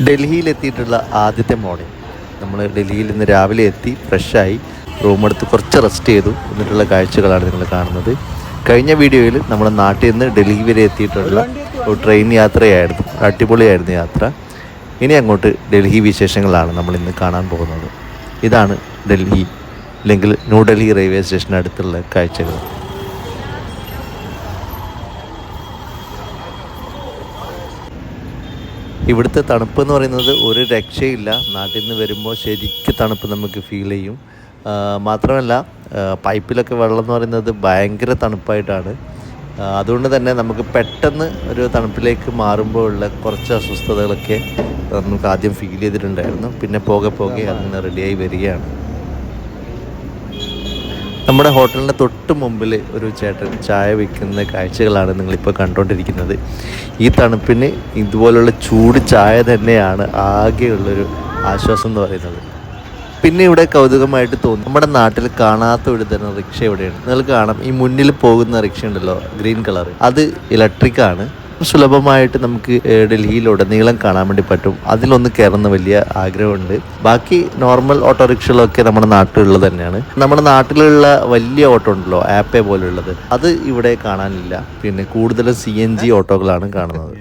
ഡൽഹിയിലെത്തിയിട്ടുള്ള ആദ്യത്തെ മോർണിംഗ്. നമ്മൾ ഡൽഹിയിൽ ഇന്ന് രാവിലെ എത്തി, ഫ്രഷായി, റൂമെടുത്ത് കുറച്ച് റെസ്റ്റ് ചെയ്തു. എന്നിട്ടുള്ള കാഴ്ചകളാണ് നിങ്ങൾ കാണുന്നത്. കഴിഞ്ഞ വീഡിയോയിൽ നമ്മുടെ നാട്ടിൽ നിന്ന് ഡൽഹി വരെ എത്തിയിട്ടുള്ള ഒരു ട്രെയിൻ യാത്രയായിരുന്നു. അടിപൊളിയായിരുന്നു യാത്ര. ഇനി അങ്ങോട്ട് ഡൽഹി വിശേഷങ്ങളാണ് നമ്മൾ ഇന്ന് കാണാൻ പോകുന്നത്. ഇതാണ് ഡൽഹി, അല്ലെങ്കിൽ ന്യൂഡൽഹി റെയിൽവേ സ്റ്റേഷന് അടുത്തുള്ള കാഴ്ചകൾ. ഇവിടുത്തെ തണുപ്പ് എന്ന് പറയുന്നത് ഒരു രക്ഷയില്ല. നാട്ടിൽ നിന്ന് വരുമ്പോൾ ശരിക്കും തണുപ്പ് നമുക്ക് ഫീൽ ചെയ്യും. മാത്രമല്ല, പൈപ്പിലൊക്കെ വെള്ളം എന്ന് പറയുന്നത് ഭയങ്കര തണുപ്പായിട്ടാണ്. അതുകൊണ്ട് തന്നെ നമുക്ക് പെട്ടെന്ന് ഒരു തണുപ്പിലേക്ക് മാറുമ്പോൾ ഉള്ള കുറച്ച് അസ്വസ്ഥതകളൊക്കെ നമുക്ക് ആദ്യം ഫീൽ ചെയ്തിട്ടുണ്ടായിരുന്നു. പിന്നെ പോകെ അതിന് റെഡിയായി വരികയാണ്. നമ്മുടെ ഹോട്ടലിൻ്റെ തൊട്ട് മുമ്പിൽ ഒരു ചേട്ടൻ ചായ വയ്ക്കുന്ന കാഴ്ചകളാണ് നിങ്ങളിപ്പോൾ കണ്ടുകൊണ്ടിരിക്കുന്നത്. ഈ തണുപ്പിന് ഇതുപോലുള്ള ചൂട് ചായ തന്നെയാണ് ആകെയുള്ളൊരു ആശ്വാസം എന്ന് പറയുന്നത്. പിന്നെ ഇവിടെ കൗതുകമായിട്ട് തോന്നി, നമ്മുടെ നാട്ടിൽ കാണാത്ത ഒരു തരം റിക്ഷ എവിടെയാണ്. നിങ്ങൾക്ക് കാണാം, ഈ മുന്നിൽ പോകുന്ന റിക്ഷ ഉണ്ടല്ലോ, ഗ്രീൻ കളർ, അത് ഇലക്ട്രിക്കാണ്. സുലഭമായിട്ട് നമുക്ക് ഡൽഹിയിലുടനീളം കാണാൻ വേണ്ടി പറ്റും. അതിലൊന്ന് കയറുന്ന വലിയ ആഗ്രഹമുണ്ട്. ബാക്കി നോർമൽ ഓട്ടോറിക്ഷകളൊക്കെ നമ്മുടെ നാട്ടിലുള്ളത് തന്നെയാണ്. നമ്മുടെ നാട്ടിലുള്ള വലിയ ഓട്ടോ ഉണ്ടല്ലോ, ആപ്പേ പോലുള്ളത്, അത് ഇവിടെ കാണാനില്ല. പിന്നെ കൂടുതലും CNG ഓട്ടോകളാണ് കാണുന്നത്.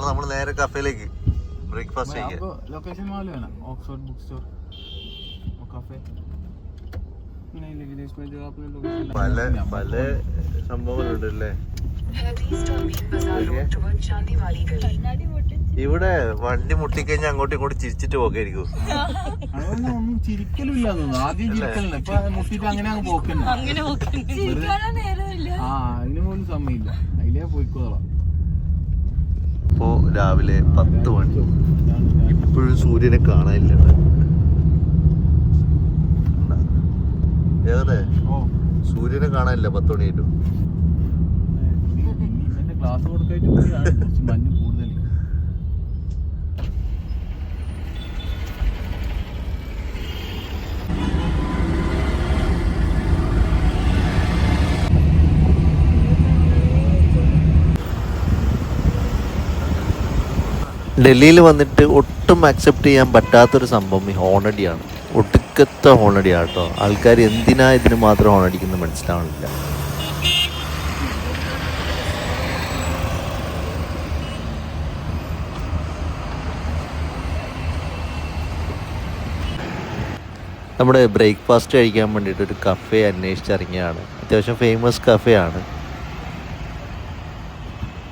നമ്മൾ നേരെ കഫേയിലേക്ക് ബ്രേക്ക്ഫാസ്റ്റ് പല സംഭവങ്ങളുണ്ടല്ലേ ഇവിടെ. വണ്ടി മുട്ടിക്കഴിഞ്ഞാൽ അങ്ങോട്ടും ഇങ്ങോട്ടും ചിരിച്ചിട്ട് പോകായിരിക്കും. ചിരിക്കലും ഇല്ല, ആദ്യം ചിരിക്കലില്ല, ഇപ്പൊ മുട്ടിട്ട് അങ്ങനെ അങ്ങ് പോക്കുന്നു. അതിന് പോലും സമയമില്ല, അതിലേ പോയിക്കോളാം. ഇപ്പോ രാവിലെ 10 മണി, ഇപ്പോഴും സൂര്യനെ കാണാനില്ല. സൂര്യനെ കാണാനില്ല 10 മണിയായിട്ടും. ക്ലാസ് കൊടുക്കായിട്ട് മഞ്ഞ് കൂടുതൽ. ഡൽഹിയിൽ വന്നിട്ട് ഒട്ടും അക്സെപ്റ്റ് ചെയ്യാൻ പറ്റാത്തൊരു സംഭവം ഈ ഹോണടിയാണ്. ഒടുക്കത്തെ ഹോണടിയാണ് കേട്ടോ. ആൾക്കാർ എന്തിനാ ഇതിന് മാത്രം ഹോണടിക്കുന്നത് മനസ്സിലാവണില്ല. നമ്മുടെ ബ്രേക്ക്ഫാസ്റ്റ് കഴിക്കാൻ വേണ്ടിയിട്ട് ഒരു കഫേ അന്വേഷിച്ചിറങ്ങിയാണ്. അത്യാവശ്യം ഫേമസ് കഫേ ആണ്.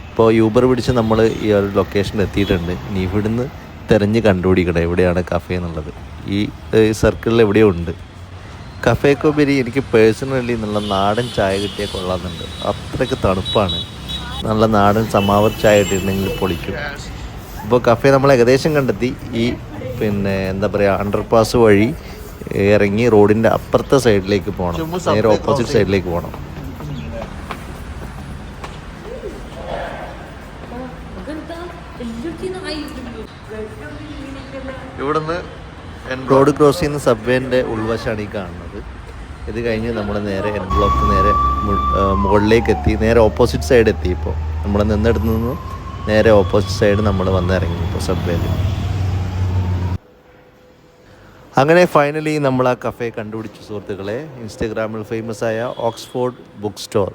ഇപ്പോൾ യൂബർ പിടിച്ച് നമ്മൾ ഈ ഒരു ലൊക്കേഷനിൽ എത്തിയിട്ടുണ്ട്. ഇനി ഇവിടുന്ന് തിരഞ്ഞ് കണ്ടുപിടിക്കണം എവിടെയാണ് കഫേ എന്നുള്ളത്. ഈ സർക്കിളിൽ എവിടെയോ ഉണ്ട്. കഫേക്കൊപ്പരി എനിക്ക് പേഴ്സണലി നല്ല നാടൻ ചായ കിട്ടിയാൽ കൊള്ളാമെന്നുണ്ട്. അത്രയ്ക്ക് തണുപ്പാണ്. നല്ല നാടൻ സമാവർ ചായ ഇട്ടിട്ടുണ്ടെങ്കിൽ പൊളിക്കും. ഇപ്പോൾ കഫേ നമ്മൾ ഏകദേശം കണ്ടെത്തി. ഈ എന്താ പറയുക, അണ്ടർപാസ് വഴി ഇറങ്ങി റോഡിൻ്റെ അപ്പുറത്തെ സൈഡിലേക്ക് പോകണം. നേരെ ഓപ്പോസിറ്റ് സൈഡിലേക്ക് പോകണം. ഇവിടുന്ന് റോഡ് ക്രോസ് ചെയ്യുന്ന സബ്വേൻ്റെ ഉൾവശമാണ് ഈ കാണുന്നത്. ഇത് കഴിഞ്ഞ് നമ്മൾ നേരെ എൻ ബ്ലോക്ക് നേരെ മുകളിലേക്ക് എത്തി. നേരെ ഓപ്പോസിറ്റ് സൈഡ് എത്തി. ഇപ്പോൾ നമ്മൾ നിന്നിടത്ത് നിന്ന് നേരെ ഓപ്പോസിറ്റ് സൈഡ് നമ്മൾ വന്നിറങ്ങി ഇപ്പോൾ സബ്വേയിൽ. അങ്ങനെ ഫൈനലി നമ്മൾ ആ കഫേ കണ്ടുപിടിച്ച സുഹൃത്തുക്കളെ. ഇൻസ്റ്റഗ്രാമിൽ ഫേമസ് ആയ ഓക്സ്ഫോർഡ് ബുക്ക് സ്റ്റോർ.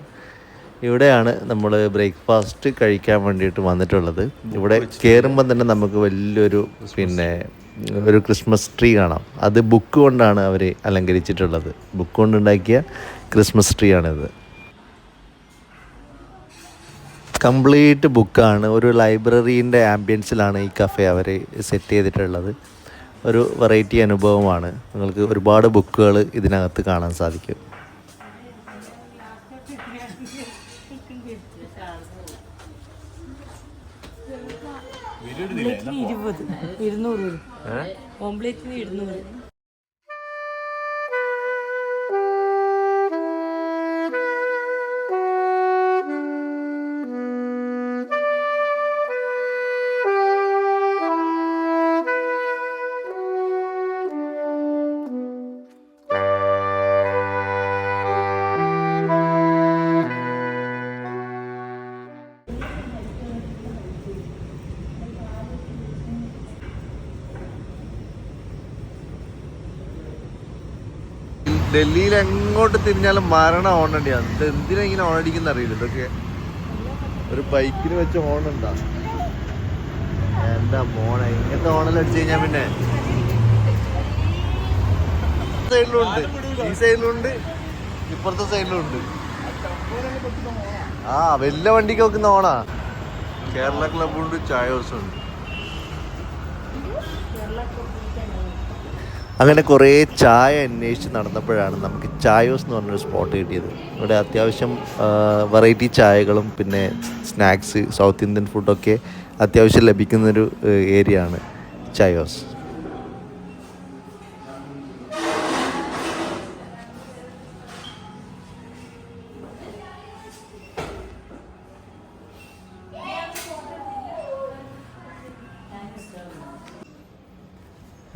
ഇവിടെയാണ് നമ്മൾ ബ്രേക്ക്ഫാസ്റ്റ് കഴിക്കാൻ വേണ്ടിയിട്ട് വന്നിട്ടുള്ളത്. ഇവിടെ കയറുമ്പം തന്നെ നമുക്ക് വലിയൊരു ഒരു ക്രിസ്മസ് ട്രീ കാണാം. അത് ബുക്ക് കൊണ്ടാണ് അവർ അലങ്കരിച്ചിട്ടുള്ളത്. ബുക്ക് കൊണ്ടുണ്ടാക്കിയ ക്രിസ്മസ് ട്രീ ആണിത്. കംപ്ലീറ്റ് ബുക്കാണ്. ഒരു ലൈബ്രറീൻ്റെ ആംബിയൻസിലാണ് ഈ കഫേ അവർ സെറ്റ് ചെയ്തിട്ടുള്ളത്. ഒരു വെറൈറ്റി അനുഭവമാണ്. നിങ്ങൾക്ക് ഒരുപാട് ബുക്കുകൾ ഇതിനകത്ത് കാണാൻ സാധിക്കും. ഓംപ്ലേറ്റിന് 200. ഡൽഹിയിൽ എങ്ങോട്ട് തിരിഞ്ഞാലും മരണ ഹോണടിയാണ്. ഇത് എന്തിനാ ഇങ്ങനെ ഹോണടിക്കുന്ന അറിയില്ല. ഇതൊക്കെ ഒരു ബൈക്കിന് വെച്ച് ഹോണുണ്ടാ. എന്താ മോണെ ഇങ്ങനത്തെ ഹോണെല്ലാം അടിച്ചു കഴിഞ്ഞാൽ പിന്നെ സൈഡിലുണ്ട്, ഈ സൈഡിലുണ്ട്, ഇപ്പുറത്തെ സൈഡിലുണ്ട്. ആ വലിയ വണ്ടിക്ക് വെക്കുന്ന ഹോണാ. കേരള ക്ലബുണ്ട്, ചായോസും ഉണ്ട്. അങ്ങനെ കുറേ ചായ അന്വേഷിച്ച് നടന്നപ്പോഴാണ് നമുക്ക് ചായോസ് എന്ന് പറഞ്ഞൊരു സ്പോട്ട് കിട്ടിയത്. ഇവിടെ അത്യാവശ്യം വെറൈറ്റി ചായകളും പിന്നെ സ്നാക്സ്, സൗത്ത് ഇന്ത്യൻ ഫുഡൊക്കെ അത്യാവശ്യം ലഭിക്കുന്നൊരു ഏരിയ ആണ് ചായോസ്.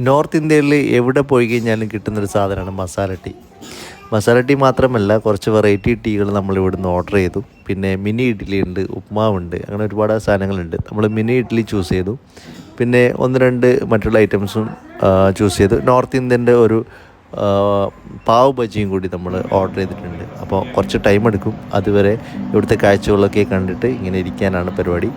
നോർത്ത് ഇന്ത്യയിൽ എവിടെ പോയി കഴിഞ്ഞാലും കിട്ടുന്നൊരു സാധനമാണ് മസാല ടീ. മസാല ടീ മാത്രമല്ല, കുറച്ച് വെറൈറ്റി ടീകൾ നമ്മൾ ഇവിടുന്ന് ഓർഡർ ചെയ്തു. പിന്നെ മിനി ഇഡ്ഡലി ഉണ്ട്, ഉപ്മാവുണ്ട്, അങ്ങനെ ഒരുപാട് സാധനങ്ങളുണ്ട്. നമ്മൾ മിനി ഇഡ്ഡലി ചൂസ് ചെയ്തു. പിന്നെ 1-2 മറ്റുള്ള ഐറ്റംസും ചൂസ് ചെയ്തു. നോർത്ത് ഇന്ത്യൻ്റെ ഒരു പാവ് ബജിയും കൂടി നമ്മൾ ഓർഡർ ചെയ്തിട്ടുണ്ട്. അപ്പോൾ കുറച്ച് ടൈം എടുക്കും. അതുവരെ ഇവിടുത്തെ കാഴ്ചകളൊക്കെ കണ്ടിട്ട് ഇങ്ങനെ ഇരിക്കാനാണ് പരിപാടി.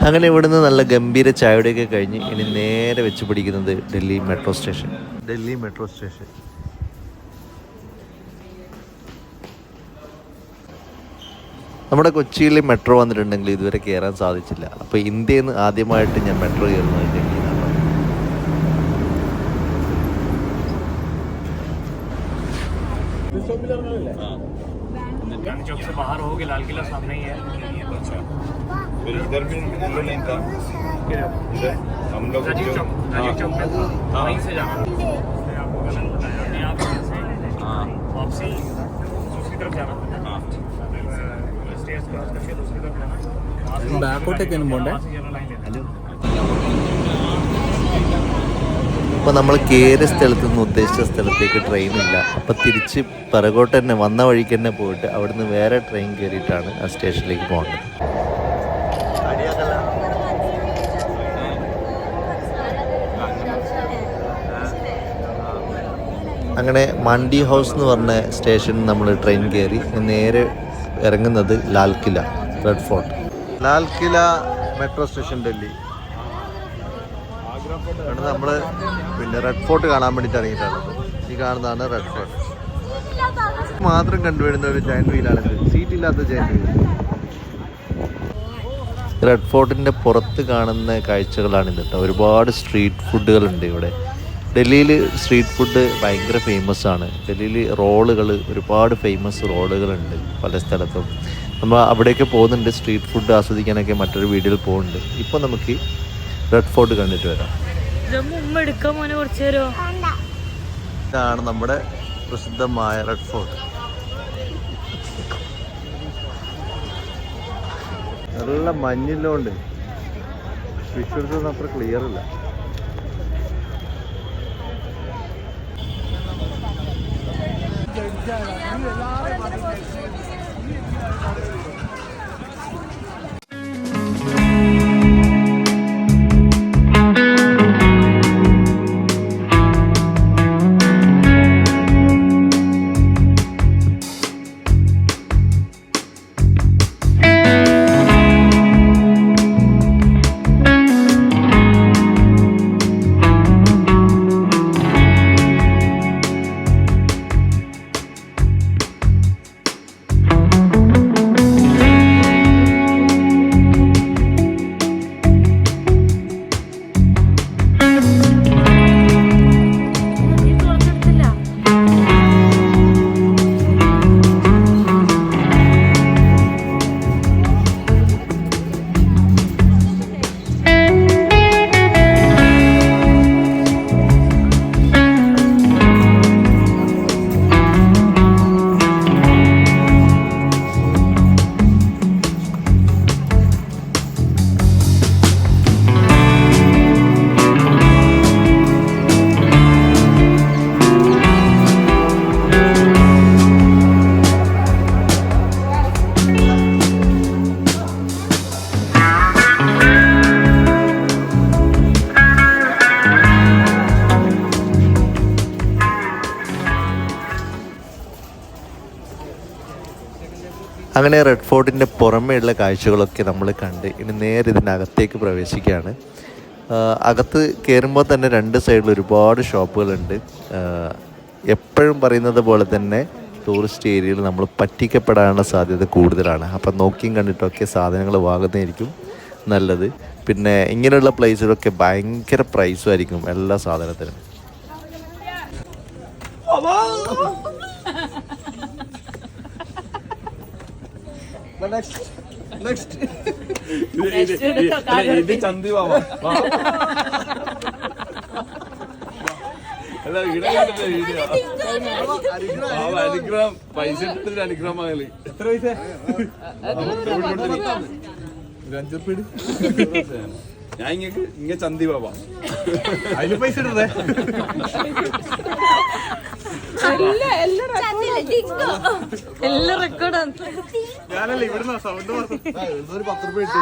അങ്ങനെ ഇവിടുന്ന് നല്ല ഗംഭീര ചായയുടെയൊക്കെ കഴിഞ്ഞ് ഇനി നേരെ വെച്ച് പിടിക്കുന്നത് ഡൽഹി മെട്രോ സ്റ്റേഷൻ. നമ്മുടെ കൊച്ചിയിൽ മെട്രോ വന്നിട്ടുണ്ടെങ്കിൽ ഇതുവരെ കയറാൻ സാധിച്ചില്ല. അപ്പോൾ ഇന്ത്യയിൽ നിന്ന് ആദ്യമായിട്ട് ഞാൻ മെട്രോ കയറുന്നത് ഡൽഹിയിലാണ്. चौक से बाहर हो गए, लाल किला सामने ही है। अच्छा, फिर इधर भी रेलवे लाइन था, हम लोग राजीव चौक में था, वहीं से जाना। फिर आपको गलत बताया, यहाँ पे से वापसी दूसरी तरफ जाना। स्टेज क्रॉस करके दूसरी तरफ जाना। ബാക്കോട്ടേക്കാണ് പോണ്ടേ? അപ്പോൾ നമ്മൾ കയറിയ സ്ഥലത്ത് നിന്ന് ഉദ്ദേശിച്ച സ്ഥലത്തേക്ക് ട്രെയിനില്ല. അപ്പോൾ തിരിച്ച് പിറകോട്ട് തന്നെ വന്ന വഴിക്ക് തന്നെ പോയിട്ട് അവിടുന്ന് വേറെ ട്രെയിൻ കയറിയിട്ടാണ് ആ സ്റ്റേഷനിലേക്ക് പോകേണ്ടത്. അങ്ങനെ മണ്ഡി ഹൗസ് എന്ന് പറഞ്ഞ സ്റ്റേഷനിൽ നമ്മൾ ട്രെയിൻ കയറി നേരെ ഇറങ്ങുന്നത് ലാൽ കില, റെഡ് ഫോർട്ട്. ലാൽ കില മെട്രോ സ്റ്റേഷൻ ഡൽഹി. അവിടെ നമ്മൾ പിന്നെ റെഡ് ഫോർട്ട് കാണാൻ വേണ്ടിയിട്ട് ഇറങ്ങിയിട്ടാണ്. ഈ കാണുന്നതാണ് റെഡ് ഫോർട്ട്. മാത്രം കണ്ടുവരുന്ന ഒരു ജയന്റ് വീലാണിത്, സീറ്റില്ലാത്ത ജയന്റ് വീൽ. റെഡ് ഫോർട്ടിൻ്റെ പുറത്ത് കാണുന്ന കാഴ്ചകളാണിത് കേട്ടോ. ഒരുപാട് സ്ട്രീറ്റ് ഫുഡുകളുണ്ട് ഇവിടെ. ഡൽഹിയിൽ സ്ട്രീറ്റ് ഫുഡ് ഭയങ്കര ഫേമസ് ആണ്. ഡൽഹിയിൽ റോളുകൾ, ഒരുപാട് ഫേമസ് റോളുകളുണ്ട് പല സ്ഥലത്തും. നമ്മൾ അവിടെയൊക്കെ പോകുന്നുണ്ട് സ്ട്രീറ്റ് ഫുഡ് ആസ്വദിക്കാനൊക്കെ. മറ്റൊരു വീഡിയോയിൽ പോകുന്നുണ്ട്. ഇപ്പോൾ നമുക്ക് റെഡ് ഫോർട്ട് കണ്ടിട്ട് വരാം. ഇതാണ് നമ്മുടെ പ്രസിദ്ധമായ റെഡ് ഫോർട്ട്. നല്ല മഞ്ഞില്ലോണ്ട് വിഷ്വൽസ് അത്ര ക്ലിയർ ഇല്ല. അങ്ങനെ റെഡ് ഫോർട്ടിൻ്റെ പുറമേയുള്ള കാഴ്ചകളൊക്കെ നമ്മൾ കണ്ട് ഇനി നേരെ ഇതിനകത്തേക്ക് പ്രവേശിക്കുകയാണ്. അകത്ത് കയറുമ്പോൾ തന്നെ രണ്ട് സൈഡിൽ ഒരുപാട് ഷോപ്പുകളുണ്ട്. എപ്പോഴും പറയുന്നത് പോലെ തന്നെ ടൂറിസ്റ്റ് ഏരിയയിൽ നമ്മൾ പറ്റിക്കപ്പെടാനുള്ള സാധ്യത കൂടുതലാണ്. അപ്പം നോക്കിയും കണ്ടിട്ടൊക്കെ സാധനങ്ങൾ വാങ്ങുന്നതായിരിക്കും നല്ലത്. പിന്നെ ഇങ്ങനെയുള്ള പ്ലേസിലൊക്കെ ഭയങ്കര പ്രൈസും ആയിരിക്കും എല്ലാ സാധനത്തിനും. ഇത് ചന്തി ബാബ അല്ല അനുഗ്രഹം പൈസ എടുത്തിട്ട് അനുഗ്രഹം വാങ്ങല്. എത്ര പൈസ? 5 ഉറുപ്പിക. ഞാൻ ഇങ്ങ ചന്തി ബാബ അതിന് പൈസ ഇടേ. എല്ലാം റെക്കോർഡാണ്. ഞാനല്ല ഇവിടുന്ന് സൗണ്ട് ഒരു 10 ഉറുപ്പിക ഇട്ടു.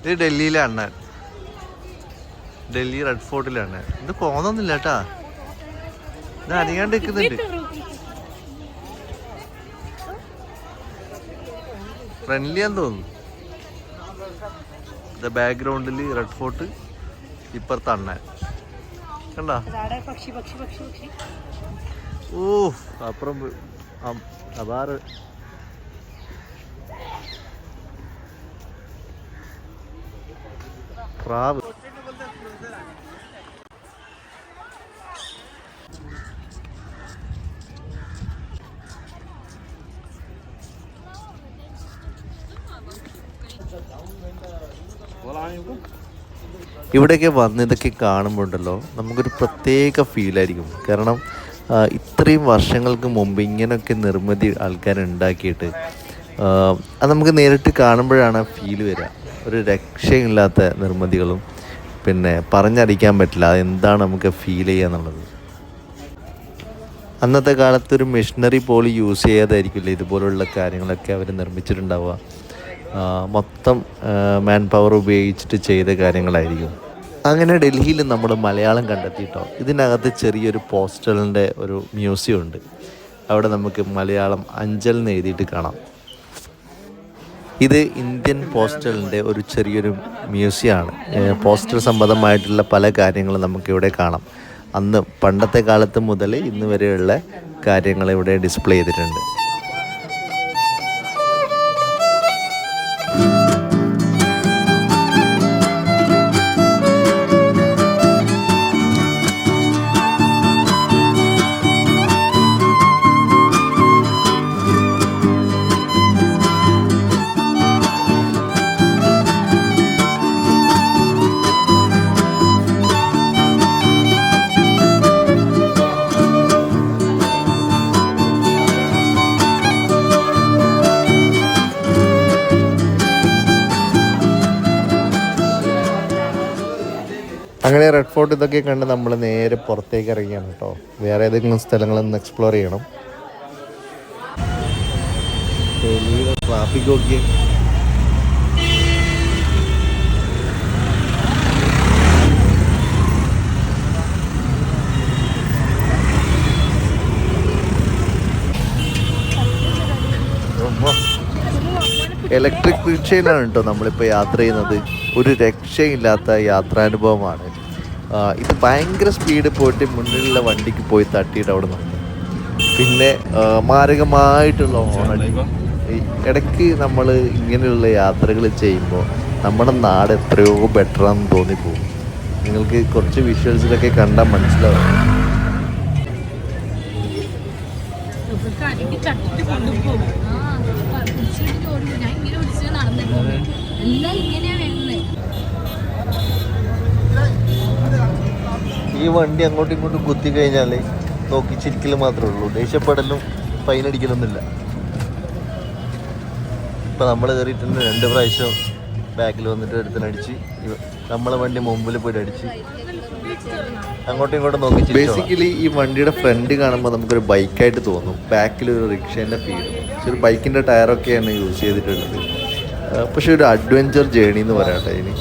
ഇത് ഡൽഹിയിലാണ്, ഡൽഹി റെഡ് ഫോർട്ടിലാണ്. ഇത് പോന്നൊന്നുമില്ല കേട്ടാ, ഇത് അറിയാണ്ട് നിൽക്കുന്നുണ്ട്. ഫ്രണ്ട്ലി ആന്ന് തോന്നുന്നു. ബാക്ക്ഗ്രൗണ്ടിൽ റെഡ് ഫോർട്ട്, ഇപ്പുറത്ത് അണ്ണൻ കണ്ട. ഓ അപ്പുറം അതാറ് പ്രാവ്. ഇവിടെയൊക്കെ വന്ന് ഇതൊക്കെ കാണുമ്പോണ്ടല്ലോ നമുക്കൊരു പ്രത്യേക ഫീലായിരിക്കും. കാരണം ഇത്രയും വർഷങ്ങൾക്ക് മുമ്പ് ഇങ്ങനെയൊക്കെ നിർമ്മിതി ആൾക്കാരുണ്ടാക്കിയിട്ട് അത് നമുക്ക് നേരിട്ട് കാണുമ്പോഴാണ് ഫീൽ വരിക. ഒരു രക്ഷയില്ലാത്ത നിർമ്മിതികളും പിന്നെ പറഞ്ഞറിയിക്കാൻ പറ്റില്ല അതെന്താണ് നമുക്ക് ഫീൽ ചെയ്യുക എന്നുള്ളത്. അന്നത്തെ കാലത്തൊരു മെഷീനറി പോലും യൂസ് ചെയ്യാതായിരിക്കില്ല ഇതുപോലുള്ള കാര്യങ്ങളൊക്കെ അവർ നിർമ്മിച്ചിട്ടുണ്ടാവുക. മൊത്തം മാൻ പവർ ഉപയോഗിച്ചിട്ട് ചെയ്ത കാര്യങ്ങളായിരിക്കും. അങ്ങനെ ഡൽഹിയിൽ നമ്മൾ മലയാളം കണ്ടെത്തിയിട്ടോ. ഇതിനകത്ത് ചെറിയൊരു പോസ്റ്റലിൻ്റെ ഒരു മ്യൂസിയം ഉണ്ട്. അവിടെ നമുക്ക് മലയാളം അഞ്ചൽ എന്ന് എഴുതിയിട്ട് കാണാം. ഇത് ഇന്ത്യൻ പോസ്റ്റലിൻ്റെ ഒരു ചെറിയൊരു മ്യൂസിയമാണ്. പോസ്റ്റൽ സംബന്ധമായിട്ടുള്ള പല കാര്യങ്ങളും നമുക്കിവിടെ കാണാം. അന്ന് പണ്ടത്തെ കാലത്ത് മുതൽ ഇന്ന് വരെയുള്ള കാര്യങ്ങൾ ഇവിടെ ഡിസ്പ്ലേ ചെയ്തിട്ടുണ്ട്. അങ്ങനെ റെഡ് ഫോർട്ട് ഇതൊക്കെ കണ്ട് നമ്മൾ നേരെ പുറത്തേക്ക് ഇറങ്ങിയാണ് കേട്ടോ. വേറെ ഏതെങ്കിലും സ്ഥലങ്ങളൊന്ന് എക്സ്പ്ലോർ ചെയ്യണം. ട്രാഫിക് ഒക്കെ ഇലക്ട്രിക് റിക്ഷയിലാണ് കേട്ടോ നമ്മളിപ്പോൾ യാത്ര ചെയ്യുന്നത്. ഒരു രക്ഷയില്ലാത്ത യാത്രാനുഭവമാണ്. ഇത് ഭയങ്കര സ്പീഡ് പോയിട്ട് മുന്നിലുള്ള വണ്ടിക്ക് പോയി തട്ടിയിട്ട് അവിടെ നിന്ന് പിന്നെ മാരകമായിട്ടുള്ള ഹോണടി. ഇടയ്ക്ക് നമ്മൾ ഇങ്ങനെയുള്ള യാത്രകൾ ചെയ്യുമ്പോൾ നമ്മുടെ നാട് എത്രയോ ബെറ്ററാണെന്ന് തോന്നിപ്പോകും. നിങ്ങൾക്ക് കുറച്ച് വിഷ്വൽസിലൊക്കെ കണ്ടാൽ മനസ്സിലാവും. ഈ വണ്ടി അങ്ങോട്ടും ഇങ്ങോട്ടും കുത്തി കഴിഞ്ഞാൽ നോക്കി ചിരിക്കൽ മാത്രമേ ഉള്ളൂ. ദേഷ്യപ്പെടലും ഫൈൻ അടിക്കലൊന്നുമില്ല. ഇപ്പോൾ നമ്മൾ കയറിയിട്ടുണ്ട് 2 പ്രാവശ്യം ബാക്കിൽ വന്നിട്ട് എടുത്തിനടിച്ച് നമ്മളെ വണ്ടി മുമ്പിൽ പോയിട്ട് അടിച്ച് അങ്ങോട്ടും ഇങ്ങോട്ടും നോക്കി. ബേസിക്കലി ഈ വണ്ടിയുടെ ഫ്രണ്ട് കാണുമ്പോൾ നമുക്കൊരു ബൈക്കായിട്ട് തോന്നും, ബാക്കിലൊരു റിക്ഷേൻ്റെ ഫീലും. പക്ഷെ ഒരു ബൈക്കിൻ്റെ ടയറൊക്കെയാണ് യൂസ് ചെയ്തിട്ടുള്ളത്. പക്ഷെ ഒരു അഡ്വഞ്ചർ ജേണി എന്ന് പറയട്ടെ ഇനി.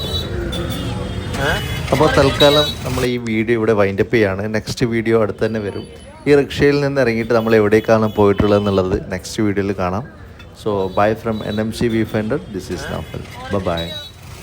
അപ്പോൾ തൽക്കാലം നമ്മൾ ഈ വീഡിയോ ഇവിടെ വൈൻഡപ്പ് ചെയ്യാണ്. നെക്സ്റ്റ് വീഡിയോ അടുത്ത് തന്നെ വരും. ഈ റിക്ഷയിൽ നിന്ന് ഇറങ്ങിയിട്ട് നമ്മൾ എവിടേക്കാണ് പോയിട്ടുള്ളത് എന്നുള്ളത് നെക്സ്റ്റ് വീഡിയോയിൽ കാണാം. So bye from NMC Viewfinder. This is Nafal. Bye bye.